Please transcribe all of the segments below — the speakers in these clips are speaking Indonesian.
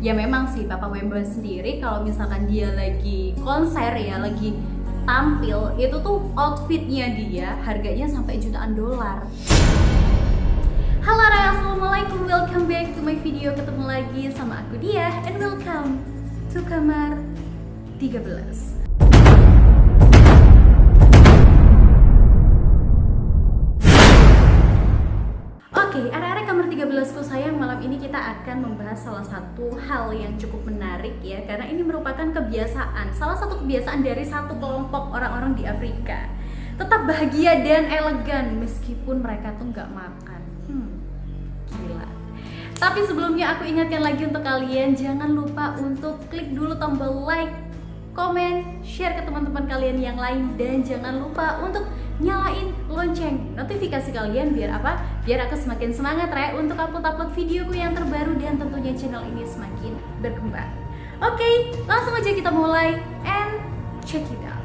Ya memang sih Papa Wemba sendiri kalau misalkan dia lagi konser ya, lagi tampil, itu tuh outfitnya dia harganya sampai jutaan dolar. Halo Raya, assalamualaikum, welcome back to my video. Ketemu lagi sama aku Dia, and welcome to kamar 13. Oke, arek-arek kamar 13 ku sayang, malam ini kita akan membahas salah satu hal yang cukup menarik ya, karena ini merupakan kebiasaan, salah satu kebiasaan dari satu kelompok orang-orang di Afrika. Tetap bahagia dan elegan meskipun mereka tuh nggak makan. Gila. Tapi sebelumnya aku ingatkan lagi untuk kalian, jangan lupa untuk klik dulu tombol like, komen, share ke teman-teman kalian yang lain, dan jangan lupa untuk nyalain lonceng notifikasi kalian biar apa? Biar aku semakin semangat untuk upload videoku yang terbaru dan tentunya channel ini semakin berkembang. Oke, langsung aja kita mulai and check it out.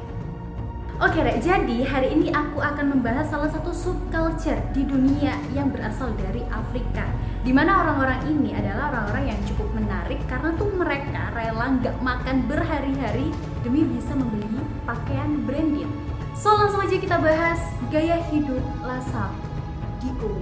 Oke Rek, jadi hari ini aku akan membahas salah satu subculture di dunia yang berasal dari Afrika, dimana orang-orang ini adalah orang-orang yang cukup menarik karena tuh mereka rela nggak makan berhari-hari demi bisa membeli pakaian branded. So langsung aja kita bahas gaya hidup Lhasa di Kongo.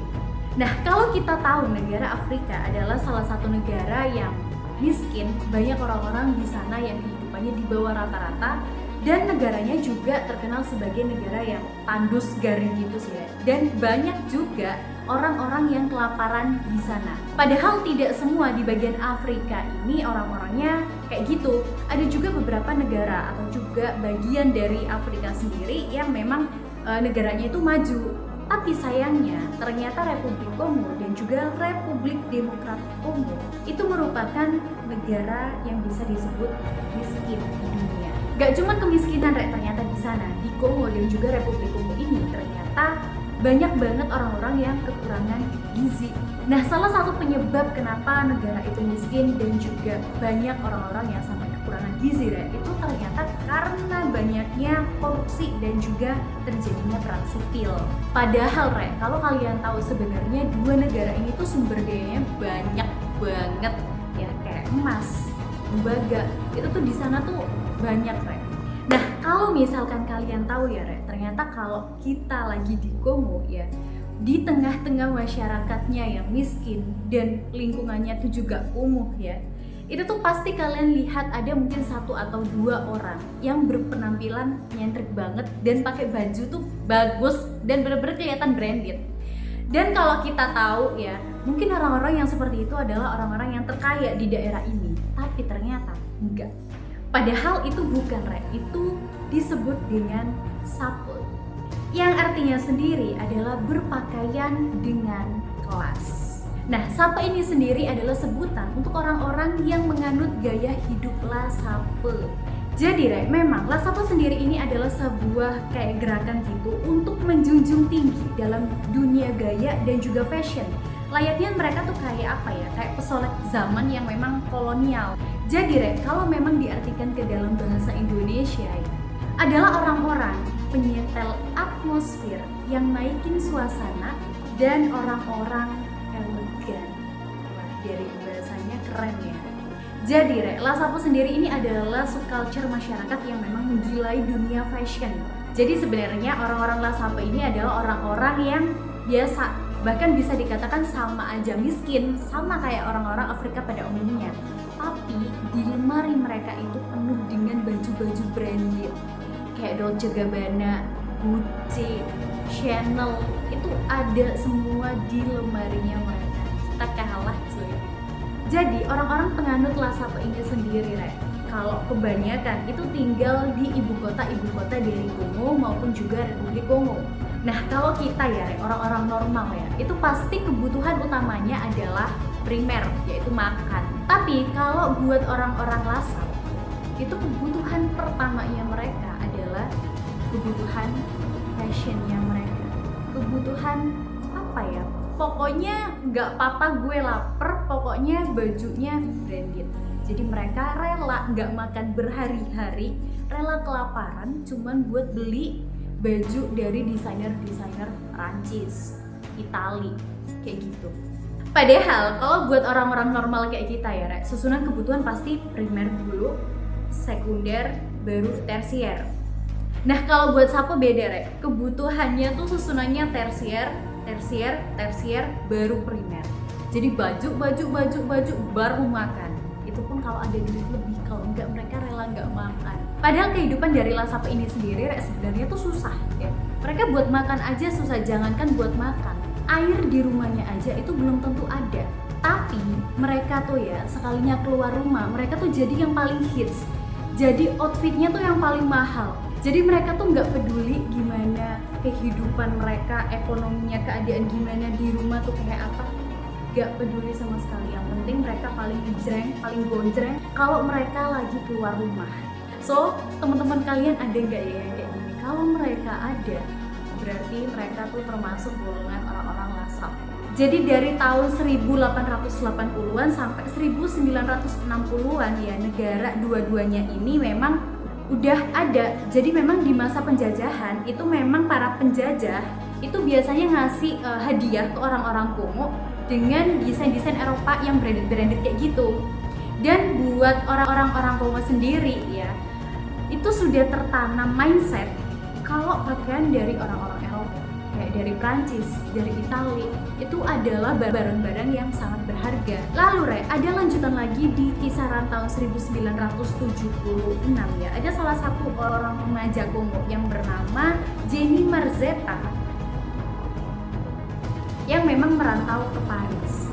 Nah, kalau kita tahu negara Afrika adalah salah satu negara yang miskin, banyak orang-orang di sana yang kehidupannya di bawah rata-rata, dan negaranya juga terkenal sebagai negara yang tandus garing gitu sih ya. Dan banyak juga orang-orang yang kelaparan di sana. Padahal tidak semua di bagian Afrika ini orang-orangnya kayak gitu. Ada juga beberapa negara atau juga bagian dari Afrika sendiri yang memang negaranya itu maju. Tapi sayangnya ternyata Republik Kongo dan juga Republik Demokrat Kongo itu merupakan negara yang bisa disebut miskin di dunia. Gak cuma kemiskinan ternyata di sana, di Kongo dan juga Republik Kongo ini ternyata banyak banget orang-orang yang kekurangan gizi. Nah, salah satu penyebab kenapa negara itu miskin dan juga banyak orang-orang yang sampai kekurangan gizi itu ternyata karena banyaknya korupsi dan juga terjadinya perang sipil. Padahal kalau kalian tahu sebenarnya dua negara ini tuh sumber dayanya banyak banget ya, kayak emas, tembaga, itu tuh di sana tuh banyak Nah, kalau misalkan kalian tahu ya ternyata kalau kita lagi di Kongo ya, di tengah-tengah masyarakatnya yang miskin dan lingkungannya tuh juga kumuh ya, itu tuh pasti kalian lihat ada mungkin satu atau dua orang yang berpenampilan nyentrik banget dan pakai baju tuh bagus dan bener-bener kelihatan branded. Dan kalau kita tahu ya, mungkin orang-orang yang seperti itu adalah orang-orang yang terkaya di daerah ini, tapi ternyata enggak. Padahal itu bukan itu disebut dengan saput, yang artinya sendiri adalah berpakaian dengan kelas. Nah, sapa ini sendiri adalah sebutan untuk orang-orang yang menganut gaya hidup Lhasa. Jadi memang Lhasa sendiri ini adalah sebuah kayak gerakan gitu untuk menjunjung tinggi dalam dunia gaya dan juga fashion. Layaknya mereka tuh kayak apa ya, kayak pesolat zaman yang memang kolonial. Jadi kalau memang diartikan ke dalam bahasa Indonesia ya, adalah orang-orang penyetel atmosfer yang naikin suasana dan orang-orang elegan. Wah, dari bahasanya keren ya. Jadi Lhasa sendiri ini adalah subculture masyarakat yang memang menggilai dunia fashion. Jadi sebenarnya orang-orang Lhasa ini adalah orang-orang yang biasa, bahkan bisa dikatakan sama aja miskin, sama kayak orang-orang Afrika pada umumnya. Tapi di lemari mereka itu penuh dengan baju-baju branded kayak Dolce Gabbana, Gucci, Chanel, itu ada semua di lemarinya mereka. Kita kalah cuy. Jadi orang-orang penganut Lhasa ini sendiri kalau kebanyakan itu tinggal di ibu kota dari Kongo maupun juga Republik Kongo. Nah, kalau kita ya orang-orang normal ya, itu pasti kebutuhan utamanya adalah primer, yaitu makan. Tapi kalau buat orang-orang Lhasa, itu kebutuhan pertamanya mereka adalah kebutuhan fashionnya mereka. Kebutuhan apa ya? Pokoknya nggak apa-apa gue lapar, pokoknya bajunya branded. Jadi mereka rela nggak makan berhari-hari, rela kelaparan cuman buat beli baju dari desainer-desainer Prancis, Itali, kayak gitu. Padahal kalau buat orang-orang normal kayak kita ya, Rek, susunan kebutuhan pasti primer dulu, sekunder, baru tersier. Nah kalau buat Sapo beda, Rek, kebutuhannya tuh susunannya tersier, baru primer. Jadi baju, baru makan. Itu pun kalau ada duit lebih, kalau enggak mereka rela enggak makan. Padahal kehidupan dari Lasape ini sendiri, Rek, sebenarnya tuh susah ya. Mereka buat makan aja susah, jangankan buat makan. Air di rumahnya aja itu belum tentu ada. Tapi mereka tuh ya, sekalinya keluar rumah, mereka tuh jadi yang paling hits. Jadi outfitnya tuh yang paling mahal. Jadi mereka tuh nggak peduli gimana kehidupan mereka, ekonominya, keadaan gimana di rumah tuh kayak apa. Gak peduli sama sekali. Yang penting mereka paling ngejreng, paling gonjreng kalau mereka lagi keluar rumah. So, teman-teman kalian ada nggak ya yang kayak gini? Kalau mereka ada, berarti mereka tuh termasuk golongan orang-orang Lasap. Jadi dari tahun 1880-an sampai 1960-an ya, negara dua-duanya ini memang udah ada. Jadi memang di masa penjajahan itu memang para penjajah itu biasanya ngasih hadiah ke orang-orang Kongo dengan desain-desain Eropa yang branded kayak gitu. Dan buat orang-orang Kongo sendiri ya, itu sudah tertanam mindset kalau pakaian dari orang-orang Eropa, kayak dari Prancis, dari Itali, itu adalah barang-barang yang sangat berharga. Lalu Re, ada lanjutan lagi di kisaran tahun 1976 ya. Ada salah satu orang remaja Kongo yang bernama Jenny Marzetta yang memang merantau ke Paris.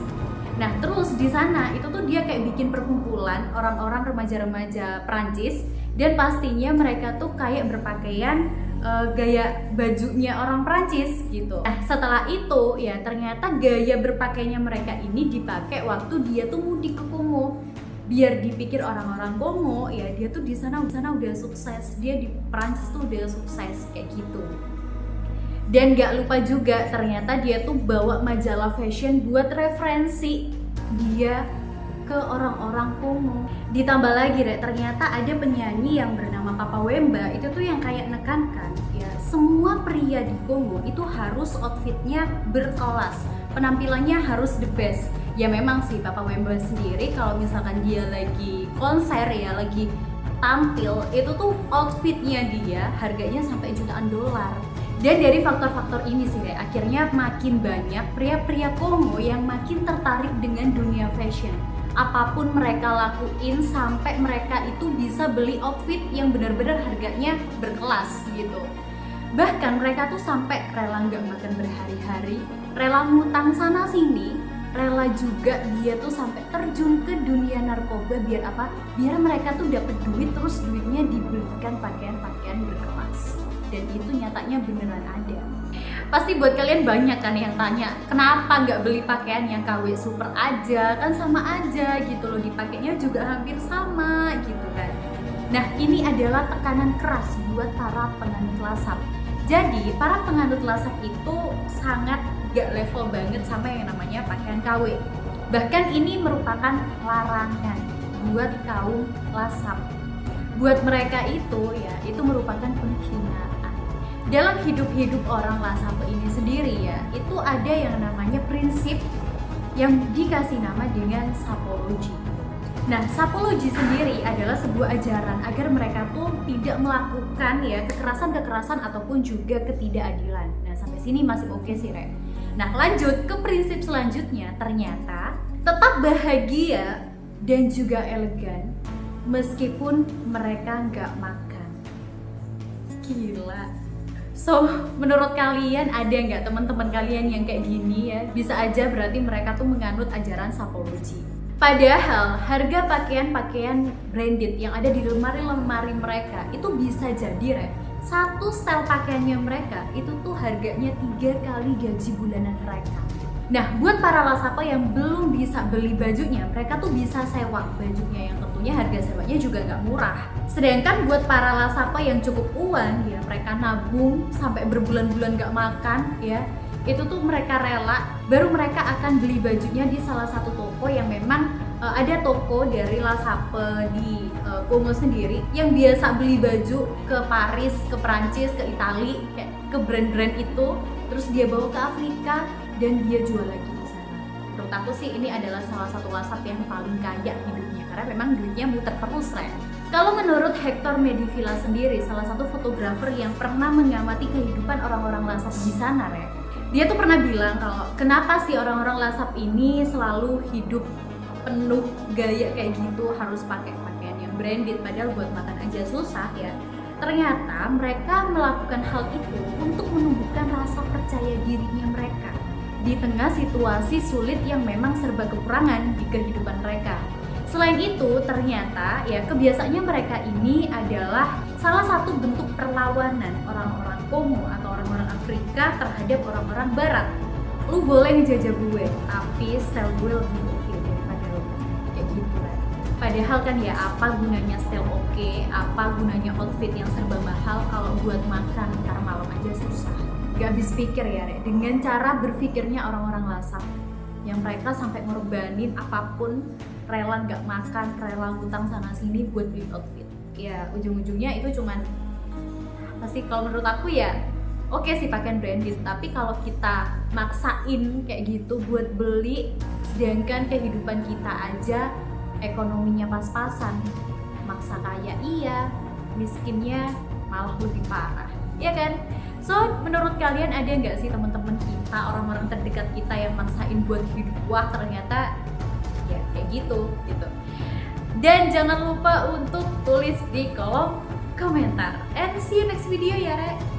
Nah, terus di sana itu tuh dia kayak bikin perkumpulan orang-orang remaja-remaja Prancis, dan pastinya mereka tuh kayak berpakaian gaya bajunya orang Prancis gitu. Nah, setelah itu ya ternyata gaya berpakaiannya mereka ini dipakai waktu dia tuh mudik ke Kongo. Biar dipikir orang-orang Kongo ya dia tuh di sana udah sukses, dia di Prancis tuh udah sukses kayak gitu. Dan gak lupa juga ternyata dia tuh bawa majalah fashion buat referensi dia ke orang-orang Kongo. Ditambah lagi deh, ternyata ada penyanyi yang bernama Papa Wemba itu tuh yang kayak nekankan ya, semua pria di Kongo itu harus outfitnya berkelas, penampilannya harus the best. Ya memang sih Papa Wemba sendiri kalau misalkan dia lagi konser ya, lagi tampil, itu tuh outfitnya dia harganya sampai jutaan dolar. Dan dari faktor-faktor ini sih akhirnya makin banyak pria-pria Kongo yang makin tertarik dengan dunia fashion. Apapun mereka lakuin sampai mereka itu bisa beli outfit yang benar-benar harganya berkelas gitu. Bahkan mereka tuh sampai rela nggak makan berhari-hari, rela ngutang sana sini, rela juga dia tuh sampai terjun ke dunia narkoba. Biar apa? Biar mereka tuh dapet duit, terus duitnya dibelikan pakaian-pakaian berkelas. Dan itu nyatanya beneran ada. Pasti buat kalian banyak kan yang tanya, kenapa nggak beli pakaian yang KW Super aja, kan sama aja gitu loh, dipakainya juga hampir sama gitu kan. Nah, ini adalah tekanan keras buat para penganut Lasap. Jadi para penganut Lasap itu sangat gak level banget sama yang namanya pakaian KW. Bahkan ini merupakan larangan buat kaum Lasap. Buat mereka itu ya, itu merupakan penghinaan. Dalam hidup-hidup orang Lasape ini sendiri ya, itu ada yang namanya prinsip yang dikasih nama dengan sapology. Nah, sapology sendiri adalah sebuah ajaran agar mereka tuh tidak melakukan ya kekerasan-kekerasan ataupun juga ketidakadilan. Nah, sampai sini masih oke sih, Re. Nah, lanjut ke prinsip selanjutnya, ternyata tetap bahagia dan juga elegan meskipun mereka nggak makan. Gila. So, menurut kalian ada nggak teman-teman kalian yang kayak gini ya? Bisa aja berarti mereka tuh menganut ajaran sapology. Padahal harga pakaian-pakaian branded yang ada di lemari-lemari mereka itu bisa jadi satu style pakaiannya mereka itu tuh harganya 3 kali gaji bulanan mereka. Nah, buat para Lasape yang belum bisa beli bajunya, mereka tuh bisa sewa bajunya yang tentunya harga sewanya juga nggak murah. Sedangkan buat para Lasape yang cukup uang, ya mereka nabung sampai berbulan-bulan nggak makan, ya itu tuh mereka rela, baru mereka akan beli bajunya di salah satu toko yang memang ada toko dari Lasape di Kongo sendiri yang biasa beli baju ke Paris, ke Prancis, ke Itali, kayak ke brand-brand itu, terus dia bawa ke Afrika dan dia jual lagi di sana. aku sih ini adalah salah satu WhatsApp yang paling kaya hidupnya, karena memang duitnya muter terus, Re. Kalau menurut Hector Medivilla sendiri, salah satu fotografer yang pernah mengamati kehidupan orang-orang Lasap di sana, Re, dia tuh pernah bilang kalau kenapa sih orang-orang Lasap ini selalu hidup penuh gaya kayak gitu, harus pakai pakaian yang branded, padahal buat makan aja susah ya. Ternyata mereka melakukan hal itu untuk menumbuhkan rasa percaya dirinya mereka di tengah situasi sulit yang memang serba kekurangan di kehidupan mereka. Selain itu, ternyata ya kebiasaannya mereka ini adalah salah satu bentuk perlawanan orang-orang Kongo atau orang-orang Afrika terhadap orang-orang Barat. Lu boleh ngejajah gue, tapi style gue lebih oke daripada lu. Kayak gitu kan. Padahal kan ya apa gunanya style oke, apa gunanya outfit yang serba mahal kalau buat makan ntar malam aja susah. Gak habis pikir ya, Re, dengan cara berpikirnya orang-orang Lasap yang mereka sampai ngorbanin apapun, rela nggak makan, rela ngutang sana sini buat beli outfit. Ya ujung-ujungnya itu cuman pasti kalau menurut aku ya oke sih pakaian branded, tapi kalau kita maksain kayak gitu buat beli, sedangkan kehidupan kita aja ekonominya pas-pasan, maksa kaya iya, miskinnya malah lebih parah, ya kan? So, menurut kalian ada nggak sih teman-teman kita, orang-orang terdekat kita yang maksain buat hidup wah ternyata ya kayak gitu. Dan jangan lupa untuk tulis di kolom komentar. And see you next video ya, Re.